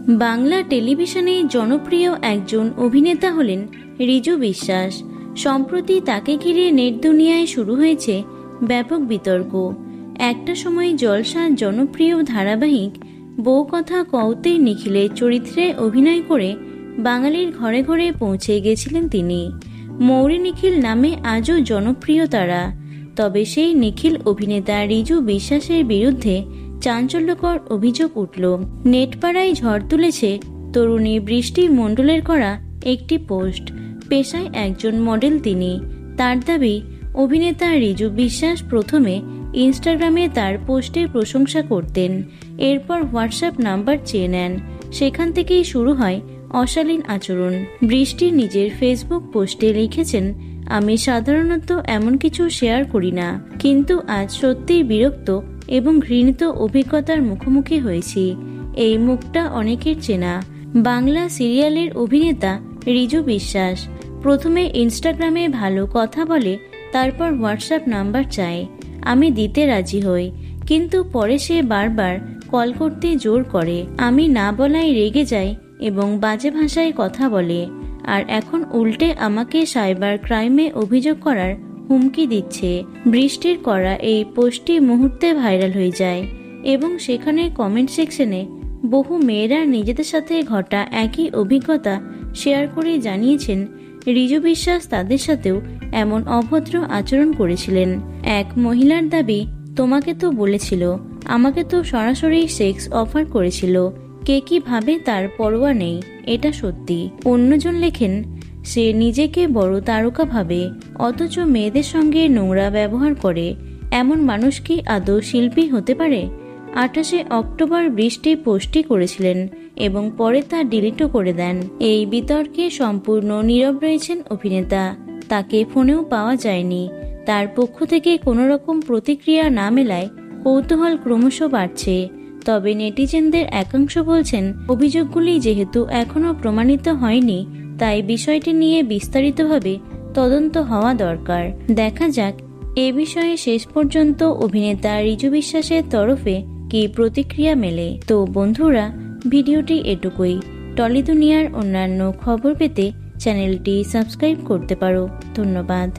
বাংলা টেলিভিশনে জনপ্রিয় একজন অভিনেতা হলেন রিজু বিশ্বাস। সম্প্রতি তাকে ঘিরে নেট দুনিয়ায় শুরু হয়েছে ব্যাপক বিতর্ক। একটা সময় জলসার জনপ্রিয় ধারাবাহিক বউ কথা কওতে নিখিলের চরিত্রে অভিনয় করে বাঙালির ঘরে ঘরে পৌঁছে গেছিলেন তিনি। মৌরি নিখিল নামে আজও জনপ্রিয় তারা। তবে সেই নিখিল অভিনেতা রিজু বিশ্বাসের বিরুদ্ধে চাঞ্চল্যকর অভিযোগ উঠল। নেটপাড়ায় ঝড় তুলেছে তরুণী বৃষ্টি মণ্ডলের করা একটি পোস্ট। পেশায় একজন মডেল তিনি। তার দাবি, অভিনেতা রিজু বিশ্বাস প্রথমে ইনস্টাগ্রামে তার পোস্টের প্রশংসা করতেন, এরপর হোয়াটসঅ্যাপ নাম্বার চেয়ে নেন। সেখান থেকেই শুরু হয় অশালীন আচরণ। বৃষ্টি নিজের ফেসবুক পোস্টে লিখেছেন, আমি সাধারণত এমন কিছু শেয়ার করি না, কিন্তু আজ সত্যিই বিরক্ত এবং ঘৃণিত অভিজ্ঞতার মুখোমুখি হয়েছি। এই মুখটা অনেকের চেনা। বাংলা সিরিয়ালের অভিনেতা রিজু বিশ্বাস প্রথমে ইনস্টাগ্রামে ভালো কথা বলে, তারপর হোয়াটসঅ্যাপ নাম্বার চায়। আমি দিতে রাজি হই, কিন্তু পরে সে বারবার কল করতে জোর করে। আমি না বলাই রেগে যাই এবং বাজে ভাষায় কথা বলে। আর এখন উল্টে আমাকে সাইবার ক্রাইমে অভিযোগ করার হুমকি দিচ্ছে। বৃষ্টির করা এই পোস্টটি মুহূর্তে ভাইরাল হয়ে যায় এবং সেখানে কমেন্ট সেকশনে বহু মেয়েরা নিজেদের সাথে ঘটা একই অভিজ্ঞতা শেয়ার করে জানিয়েছেন রিজু বিশ্বাস তাদের সাথেও এমন অভদ্র আচরণ করেছিলেন। এক মহিলার দাবি, তোমাকে তো বলেছিল, আমাকে তো সরাসরি সেক্স অফার করেছিল, কে কি ভাবে তার পরোয়া নেই, এটা সত্যি। অন্যজন লেখেন, সে নিজেকে বড় তারকা ভাবে অথচ মেয়েদের সঙ্গে নোংরা ব্যবহার করে। এমন মানুষ কি আদৌ শিল্পী হতে পারে? 28শে অক্টোবর বৃষ্টি পোস্টটি করেছিলেন এবং পরে তা ডিলিটও করে দেন। এই বিতর্কে সম্পূর্ণ নীরব রয়েছেন অভিনেতা। তাকে ফোনেও পাওয়া যায়নি। তার পক্ষ থেকে কোনো রকম প্রতিক্রিয়া না মেলায় কৌতূহল ক্রমশ বাড়ছে। তবে নেটিজেনদের একাংশ বলছেন, অভিযোগগুলি যেহেতু এখনও প্রমাণিত হয়নি, তাই বিষয়টি নিয়ে বিস্তারিতভাবে তদন্ত হওয়া দরকার। দেখা যাক এ বিষয়ে শেষ পর্যন্ত অভিনেতা রিজু বিশ্বাসের তরফে কি প্রতিক্রিয়া মেলে। তো বন্ধুরা, ভিডিওটি এটুকুই। টলি দুনিয়ার অন্যান্য খবর পেতে চ্যানেলটি সাবস্ক্রাইব করতে পারো। ধন্যবাদ।